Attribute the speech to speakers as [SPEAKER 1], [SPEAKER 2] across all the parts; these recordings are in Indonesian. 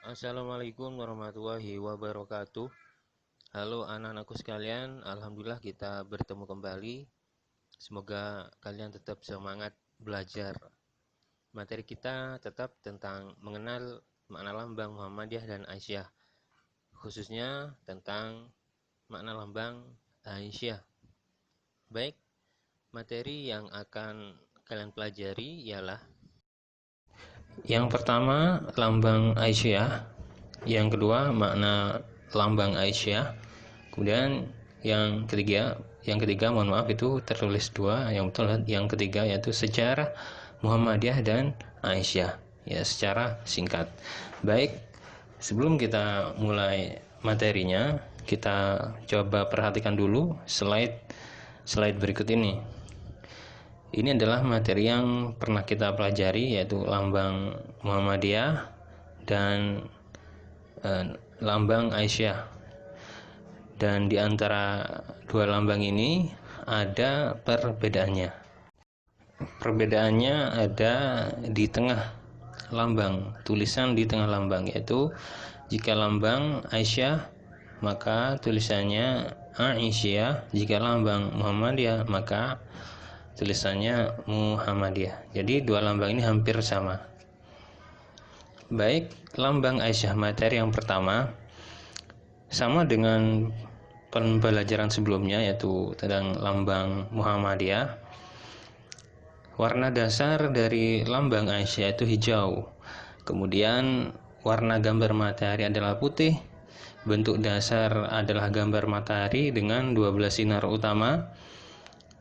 [SPEAKER 1] Assalamualaikum warahmatullahi wabarakatuh. Halo anak-anakku sekalian, alhamdulillah kita bertemu kembali. Semoga kalian tetap semangat belajar. Materi kita tetap tentang mengenal makna lambang Muhammadiyah dan Aisyah, khususnya tentang makna lambang Aisyah. Baik, materi yang akan kalian pelajari ialah yang pertama, lambang Aisyah. Yang kedua, makna lambang Aisyah. Kemudian yang ketiga mohon maaf itu tertulis dua, yang betul yang ketiga yaitu sejarah Muhammadiyah dan Aisyah, ya secara singkat. Baik, sebelum kita mulai materinya, kita coba perhatikan dulu slide berikut ini. Ini adalah materi yang pernah kita pelajari, yaitu lambang Muhammadiyah dan lambang Aisyah. Dan di antara dua lambang ini ada perbedaannya. Perbedaannya ada di tengah lambang, tulisan di tengah lambang, yaitu jika lambang Aisyah maka tulisannya Aisyah, jika lambang Muhammadiyah maka tulisannya Muhammadiyah. Jadi dua lambang ini hampir sama. Baik, lambang Aisyah, materi yang pertama sama dengan pembelajaran sebelumnya, yaitu tentang lambang Muhammadiyah. Warna dasar dari lambang Aisyah itu hijau. Kemudian warna gambar matahari adalah putih. Bentuk dasar adalah gambar matahari dengan 12 sinar utama.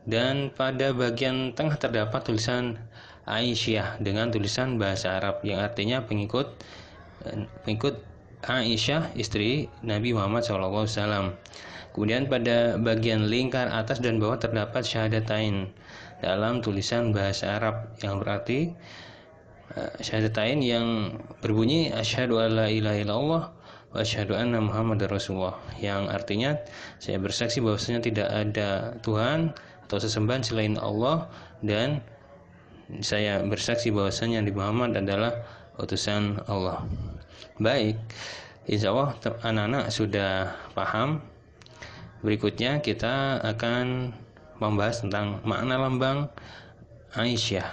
[SPEAKER 1] Dan pada bagian tengah terdapat tulisan Aisyah dengan tulisan bahasa Arab yang artinya pengikut Aisyah, istri Nabi Muhammad SAW. Kemudian pada bagian lingkar atas dan bawah terdapat syahadatain dalam tulisan bahasa Arab yang berarti syahadatain yang berbunyi asyhadu alla ilaha illallah wa asyhadu anna muhammadar rasulullah, yang artinya saya bersaksi bahwasanya tidak ada Tuhan atau sesembahan selain Allah, dan saya bersaksi bahwasanya Nabi Muhammad adalah utusan Allah. Baik, insya Allah anak-anak sudah paham. Berikutnya kita akan membahas tentang makna lambang Aisyah.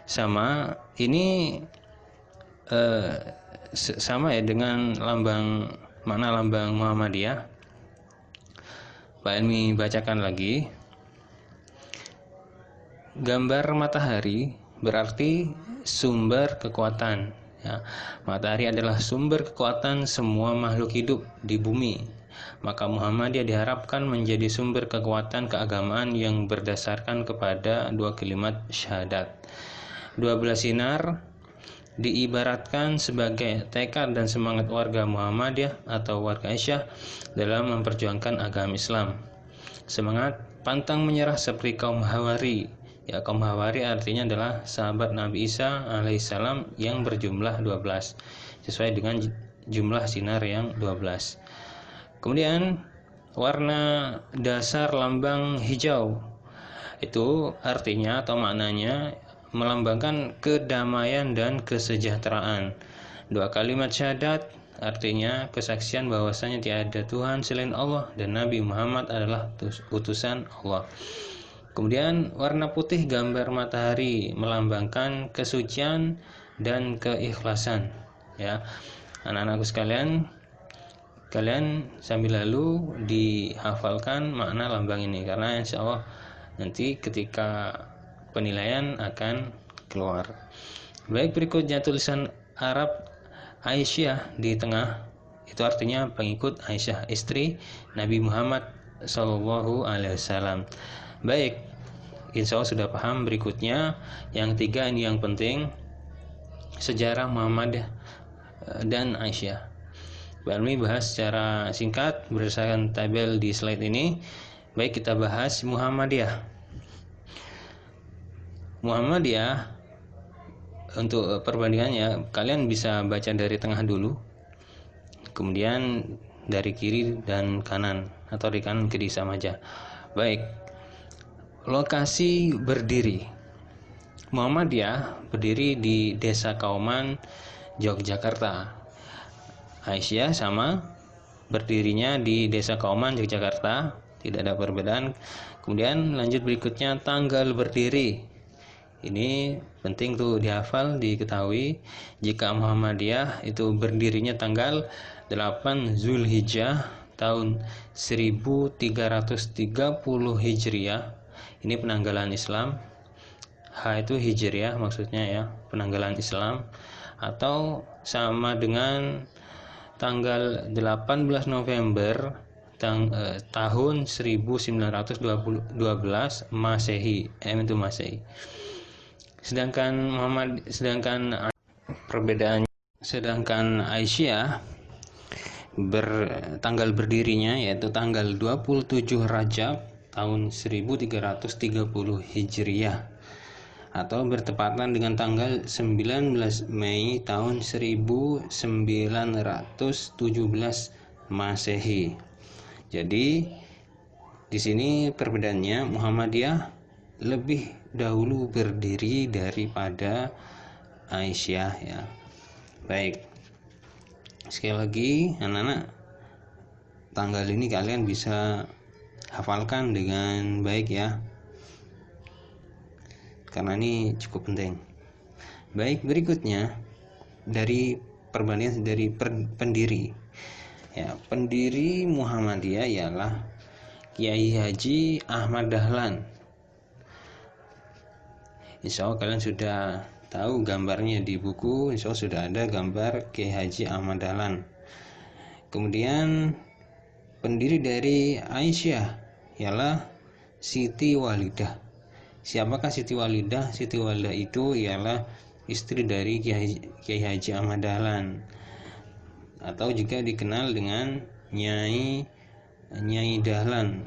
[SPEAKER 1] Sama ini sama ya dengan makna lambang Muhammadiyah. Pak Elmi bacakan lagi. Gambar matahari berarti sumber kekuatan. Ya, matahari adalah sumber kekuatan semua makhluk hidup di bumi. Maka Muhammadiyah diharapkan menjadi sumber kekuatan keagamaan yang berdasarkan kepada dua kalimat syahadat. 12 sinar diibaratkan sebagai tekad dan semangat warga Muhammadiyah atau warga Aisyah dalam memperjuangkan agama Islam. Semangat pantang menyerah seperti kaum Hawari. Ya, kaum Hawari artinya adalah sahabat Nabi Isa alaihissalam yang berjumlah 12, sesuai dengan jumlah sinar yang 12. Kemudian warna dasar lambang hijau itu artinya atau maknanya melambangkan kedamaian dan kesejahteraan. Dua kalimat syahadat artinya kesaksian bahwasanya tidak ada Tuhan selain Allah dan Nabi Muhammad adalah utusan Allah. Kemudian warna putih gambar matahari melambangkan kesucian dan keikhlasan. Ya, anak-anakku sekalian, kalian sambil lalu dihafalkan makna lambang ini, karena insya Allah nanti ketika penilaian akan keluar. Baik, berikutnya tulisan Arab Aisyah di tengah, itu artinya pengikut Aisyah, istri Nabi Muhammad SAW. Baik, insya Allah sudah paham. Berikutnya yang tiga ini yang penting, sejarah Muhammad dan Aisyah. Kami bahas secara singkat berdasarkan tabel di slide ini. Baik, kita bahas Muhammadiyah. Muhammadiyah untuk perbandingannya kalian bisa baca dari tengah dulu, kemudian dari kiri dan kanan, atau dari kanan kiri sama aja. Baik, lokasi berdiri. Muhammadiyah berdiri di Desa Kauman, Yogyakarta. Aisyah sama, berdirinya di Desa Kauman, Yogyakarta, tidak ada perbedaan. Kemudian lanjut berikutnya tanggal berdiri. Ini penting tuh dihafal, diketahui. Jika Muhammadiyah itu berdirinya tanggal 8 Zulhijjah tahun 1330 Hijriah. Ini penanggalan Islam. H itu Hijriah maksudnya ya, penanggalan Islam, atau sama dengan tanggal 18 November tahun 1912 Masehi. Itu Masehi. Sedangkan Aisyah tanggal berdirinya yaitu tanggal 27 Rajab tahun 1330 Hijriah, atau bertepatan dengan tanggal 19 Mei tahun 1917 Masehi. Jadi di sini perbedaannya, Muhammadiyah lebih dahulu berdiri daripada Aisyah ya. Baik. Sekali lagi anak-anak, tanggal ini kalian bisa hafalkan dengan baik ya, karena ini cukup penting. Baik, berikutnya dari perbandingan dari pendiri ya. Pendiri Muhammadiyah ialah Kiai Haji Ahmad Dahlan. Insya Allah kalian sudah tahu gambarnya di buku. Insya Allah sudah ada gambar Kiai Haji Ahmad Dahlan. Kemudian pendiri dari Aisyah ialah Siti Walidah. Siapakah Siti Walidah? Siti Walidah itu ialah istri dari Kiai Haji Ahmad Dahlan, atau juga dikenal dengan Nyai Dahlan,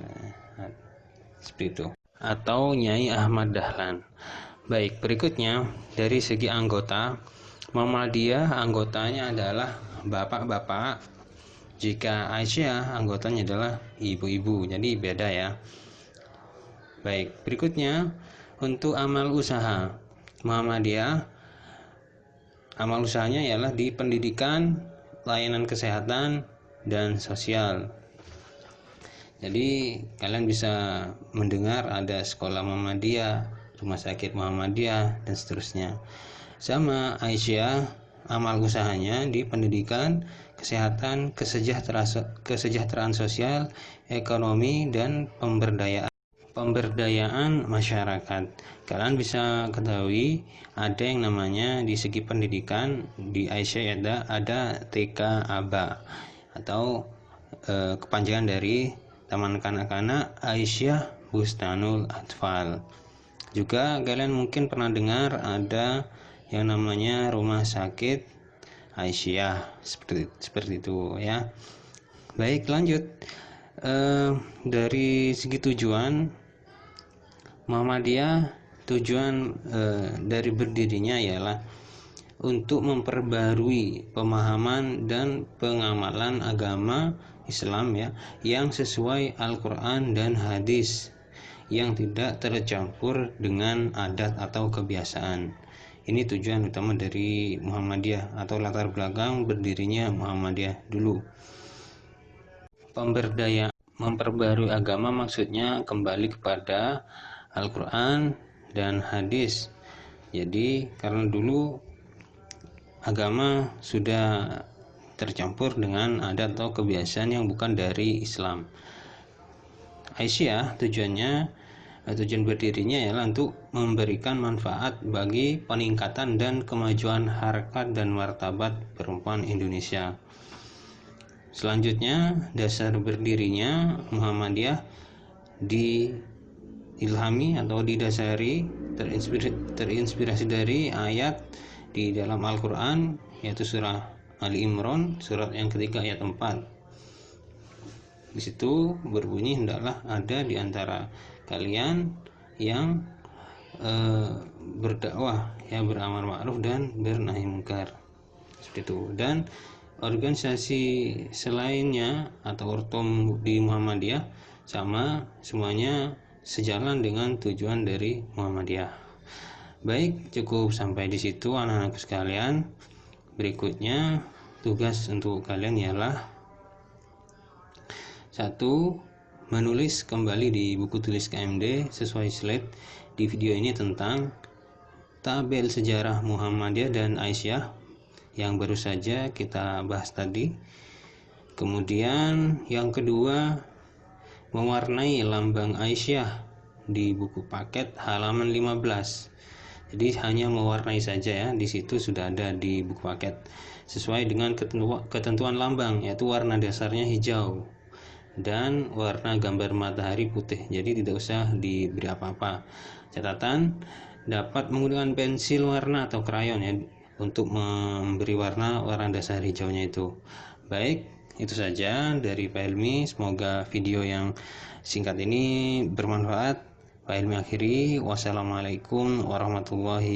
[SPEAKER 1] seperti itu, atau Nyai Ahmad Dahlan. Baik, berikutnya dari segi anggota, Muhammadiyah anggotanya adalah bapak-bapak. Jika Aisyah anggotanya adalah ibu-ibu, jadi beda ya. Baik, berikutnya untuk amal usaha Muhammadiyah, amal usahanya ialah di pendidikan, layanan kesehatan, dan sosial. Jadi kalian bisa mendengar ada sekolah Muhammadiyah, rumah sakit Muhammadiyah, dan seterusnya. Sama Aisyah, amal usahanya di pendidikan, kesehatan, kesejahteraan sosial, ekonomi, dan pemberdayaan masyarakat. Kalian bisa ketahui ada yang namanya di segi pendidikan di Aisyah ada TK ABA, atau kepanjangan dari Taman Kanak-kanak Aisyah Bustanul Atfal. Juga kalian mungkin pernah dengar ada yang namanya rumah sakit Aisyah, seperti itu ya. Baik, lanjut. Dari segi tujuan Muhammadiyah, tujuan dari berdirinya ialah untuk memperbarui pemahaman dan pengamalan agama Islam ya, yang sesuai Al-Quran dan hadis, yang tidak tercampur dengan adat atau kebiasaan. Ini tujuan utama dari Muhammadiyah, atau latar belakang berdirinya Muhammadiyah dulu. Memperbarui agama maksudnya kembali kepada Al-Quran dan hadis. Jadi karena dulu agama sudah tercampur dengan adat atau kebiasaan yang bukan dari Islam. Aisyah tujuan berdirinya ialah untuk memberikan manfaat bagi peningkatan dan kemajuan harkat dan martabat perempuan Indonesia. Selanjutnya, dasar berdirinya Muhammadiyah diilhami atau didasari terinspirasi dari ayat di dalam Al-Quran, yaitu surah Ali Imran, surat yang ketiga ayat 4. Di situ berbunyi, hendaklah ada di antara kalian yang berdakwah, ya, beramal ma'ruf dan bernahi munkar, seperti itu. Dan organisasi selainnya atau ortom di Muhammadiyah sama, semuanya sejalan dengan tujuan dari Muhammadiyah. Baik, cukup sampai di situ anak-anakku sekalian. Berikutnya tugas untuk kalian ialah 1. Menulis kembali di buku tulis KMD sesuai slide di video ini tentang tabel sejarah Muhammadiyah dan Aisyah yang baru saja kita bahas tadi. Kemudian yang kedua, mewarnai lambang Aisyah di buku paket halaman 15. Jadi hanya mewarnai saja ya, di situ sudah ada di buku paket sesuai dengan ketentuan lambang, yaitu warna dasarnya hijau dan warna gambar matahari putih. Jadi tidak usah diberi apa-apa. Catatan, dapat menggunakan pensil warna atau krayon ya untuk memberi warna dasar hijaunya itu. Baik, itu saja dari Pak Helmi. Semoga video yang singkat ini bermanfaat. Pak Helmi akhiri. Wassalamualaikum warahmatullahi